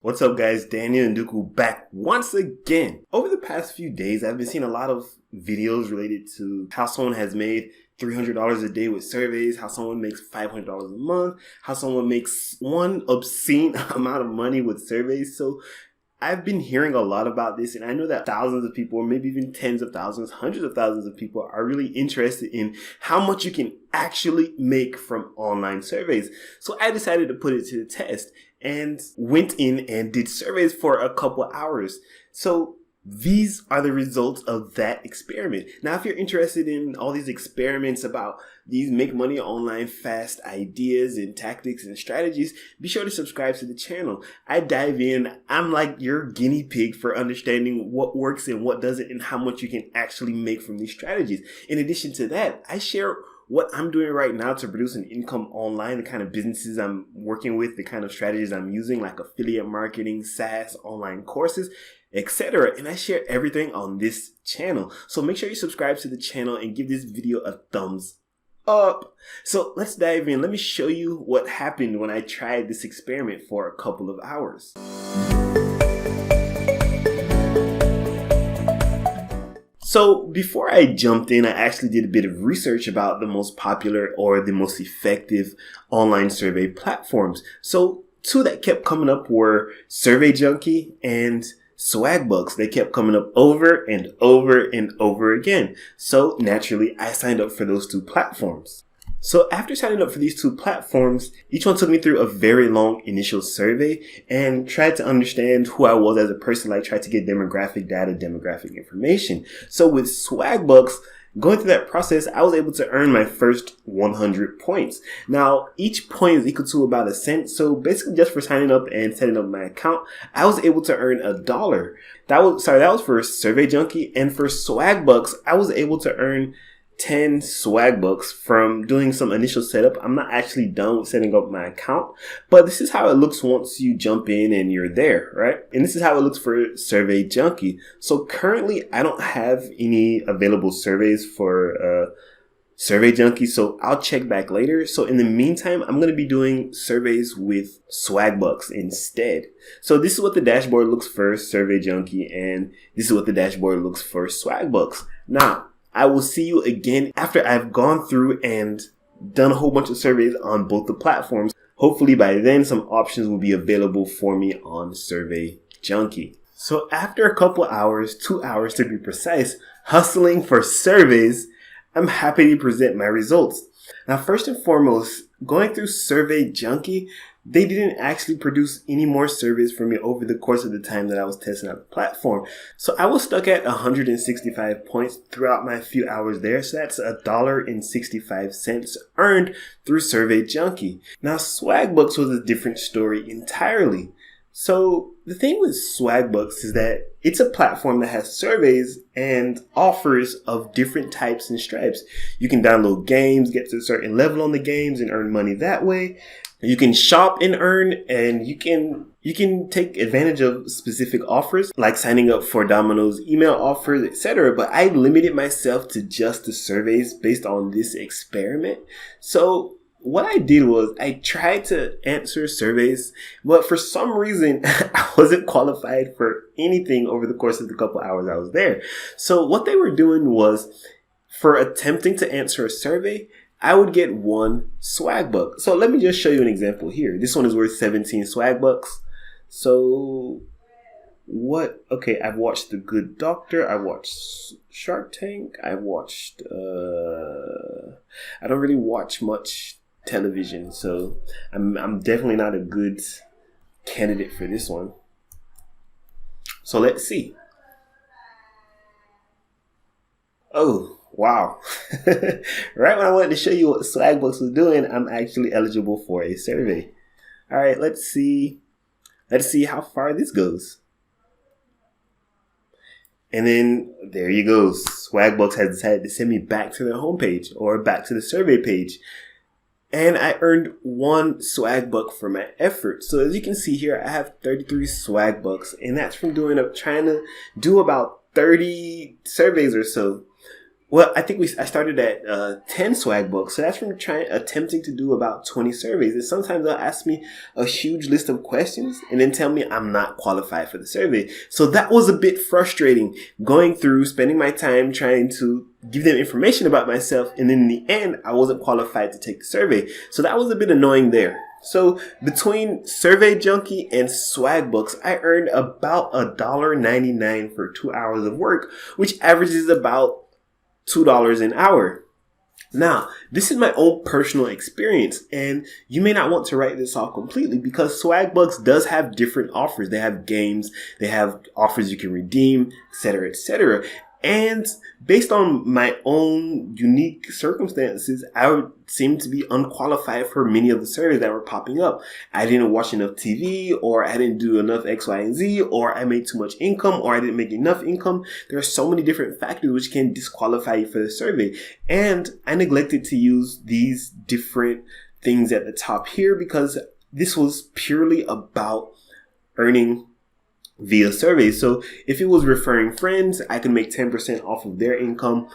What's up, guys? Daniel Ndukwu back once again. Over the past few days, I've been seeing a lot of videos related to how someone has made $300 a day with surveys, how someone makes $500 a month, how someone makes one obscene amount of money with surveys. So I've been hearing a lot about this, and I know that thousands of people, or maybe even tens of thousands, hundreds of thousands of people are really interested in how much you can actually make from online surveys. So I decided to put it to the test and went in and did surveys for a couple hours. So these are the results of that experiment. Now, if you're interested in all these experiments about these make money online fast ideas and tactics and strategies, be sure to subscribe to the channel. I dive in. I'm like your guinea pig for understanding what works and what doesn't and how much you can actually make from these strategies. In addition to that, I share what I'm doing right now to produce an income online, the kind of businesses I'm working with, the kind of strategies I'm using, like affiliate marketing, SaaS, online courses, etc. And I share everything on this channel. So make sure you subscribe to the channel and give this video a thumbs up. So let's dive in. Let me show you what happened when I tried this experiment for a couple of hours. So before I jumped in, I actually did a bit of research about the most popular or the most effective online survey platforms. So two that kept coming up were Survey Junkie and Swagbucks. They kept coming up over and over and over again. So naturally, I signed up for those two platforms. So after signing up for these two platforms, each one took me through a very long initial survey and tried to understand who I was as a person, like tried to get demographic data, demographic information. So with Swagbucks, going through that process, I was able to earn my first 100 points. Now, each point is equal to about a cent. So basically just for signing up and setting up my account, I was able to earn $1. That was for Survey Junkie. And for Swagbucks, I was able to earn 10 Swagbucks from doing some initial setup. I'm not actually done with setting up my account, but this is how it looks once you jump in and you're there, right? And this is how it looks for Survey Junkie. So currently, I don't have any available surveys for Survey Junkie, so I'll check back later. So in the meantime, I'm going to be doing surveys with Swagbucks instead. So this is what the dashboard looks for Survey Junkie, and this is what the dashboard looks for Swagbucks. Now, I will see you again after I've gone through and done a whole bunch of surveys on both the platforms. Hopefully by then some options will be available for me on Survey Junkie. So after a couple hours, 2 hours to be precise, hustling for surveys, I'm happy to present my results. Now, first and foremost, going through Survey Junkie, they didn't actually produce any more surveys for me over the course of the time that I was testing out the platform. So I was stuck at 165 points throughout my few hours there. So that's $1.65 earned through Survey Junkie. Now, Swagbucks was a different story entirely. So the thing with Swagbucks is that it's a platform that has surveys and offers of different types and stripes. You can download games, get to a certain level on the games and earn money that way. You can shop and earn, and you can take advantage of specific offers like signing up for Domino's email offers, etc. But I limited myself to just the surveys based on this experiment. So what I did was I tried to answer surveys, but for some reason I wasn't qualified for anything over the course of the couple hours I was there. So what they were doing was, for attempting to answer a survey, I would get 1 Swagbuck. So let me just show you an example here. This one is worth 17 Swagbucks. So okay, I've watched The Good Doctor. I watched Shark Tank. I watched, I don't really watch much television, so I'm definitely not a good candidate for this one. So let's see. Oh, wow. Right when I wanted to show you what Swagbucks was doing, I'm actually eligible for a survey. All right, let's see how far this goes. And then there you go. Swagbucks has decided to send me back to their homepage or back to the survey page. And I earned 1 Swagbuck for my effort. So as you can see here, I have 33 Swagbucks, and that's from trying to do about 30 surveys or so. Well, I think I started at 10 swag books. So that's from attempting to do about 20 surveys. And sometimes they'll ask me a huge list of questions and then tell me I'm not qualified for the survey. So that was a bit frustrating, going through, spending my time trying to give them information about myself. And then in the end, I wasn't qualified to take the survey. So that was a bit annoying there. So between Survey Junkie and Swag Books, I earned about $1.99 for 2 hours of work, which averages about $2 an hour. Now, this is my own personal experience, and you may not want to write this off completely because Swagbucks does have different offers. They have games, they have offers you can redeem, etc., etc. And based on my own unique circumstances, I would seem to be unqualified for many of the surveys that were popping up. I didn't watch enough TV, or I didn't do enough X, Y, and Z, or I made too much income, or I didn't make enough income. There are so many different factors which can disqualify you for the survey. And I neglected to use these different things at the top here because this was purely about earning via surveys. So if it was referring friends, I could make 10% off of their income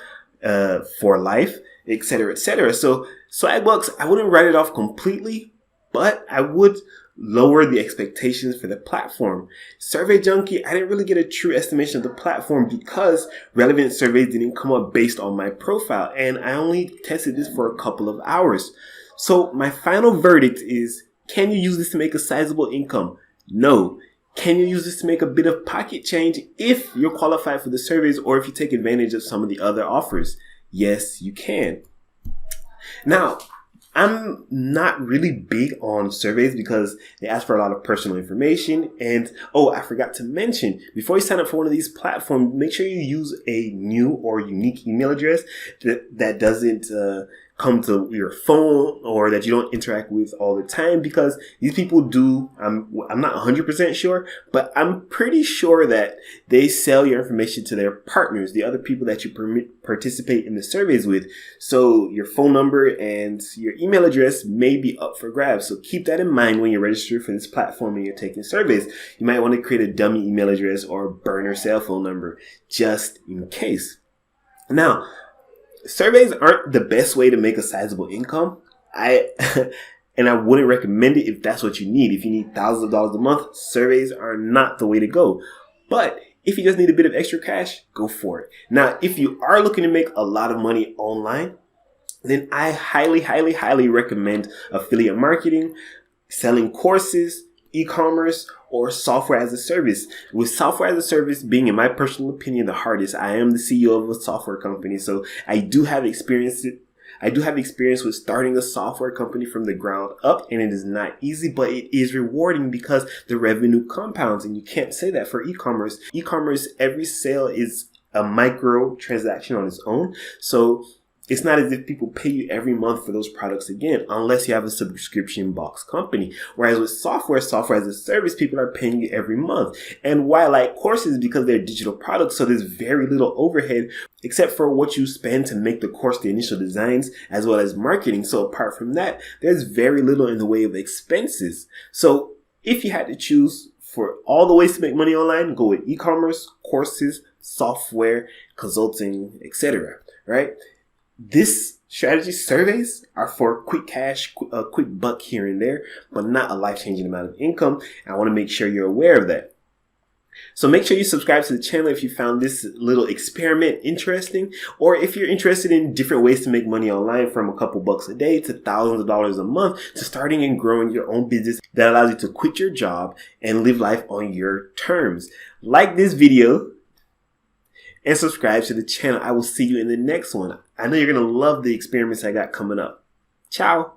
for life, etc., etc. So Swagbucks, I wouldn't write it off completely, but I would lower the expectations for the platform. Survey Junkie, I didn't really get a true estimation of the platform because relevant surveys didn't come up based on my profile, and I only tested this for a couple of hours. So my final verdict is, can you use this to make a sizable income? No. Can you use this to make a bit of pocket change if you're qualified for the surveys or if you take advantage of some of the other offers? Yes, you can. Now, I'm not really big on surveys because they ask for a lot of personal information. And, I forgot to mention, before you sign up for one of these platforms, make sure you use a new or unique email address that doesn't come to your phone or that you don't interact with all the time, because these people do, I'm not 100% sure, but I'm pretty sure that they sell your information to their partners, the other people that you participate in the surveys with. So your phone number and your email address may be up for grabs. So keep that in mind when you register for this platform and you're taking surveys. You might want to create a dummy email address or a burner cell phone number just in case. Now, surveys aren't the best way to make a sizable income. And I wouldn't recommend it if that's what you need. If you need thousands of dollars a month, surveys are not the way to go. But if you just need a bit of extra cash, go for it. Now, if you are looking to make a lot of money online, then I highly, highly, highly recommend affiliate marketing, selling courses, e-commerce, or software as a service. With software as a service being, in my personal opinion, the hardest. I am the CEO of a software company, so I do have experience with starting a software company from the ground up, and it is not easy, but it is rewarding because the revenue compounds, and you can't say that for e-commerce. E-commerce, every sale is a micro transaction on its own, so it's not as if people pay you every month for those products again, unless you have a subscription box company. Whereas with software as a service, people are paying you every month. And why I like courses, because they're digital products, so there's very little overhead except for what you spend to make the course, the initial designs, as well as marketing. So apart from that, there's very little in the way of expenses. So if you had to choose for all the ways to make money online, go with e-commerce, courses, software, consulting, etc. Right? This strategy surveys are for quick cash, a quick buck here and there, but not a life-changing amount of income. I want to make sure you're aware of that. So make sure you subscribe to the channel if you found this little experiment interesting, or if you're interested in different ways to make money online, from a couple bucks a day to thousands of dollars a month, to starting and growing your own business that allows you to quit your job and live life on your terms. Like this video and subscribe to the channel. I will see you in the next one. I know you're going to love the experiments I got coming up. Ciao.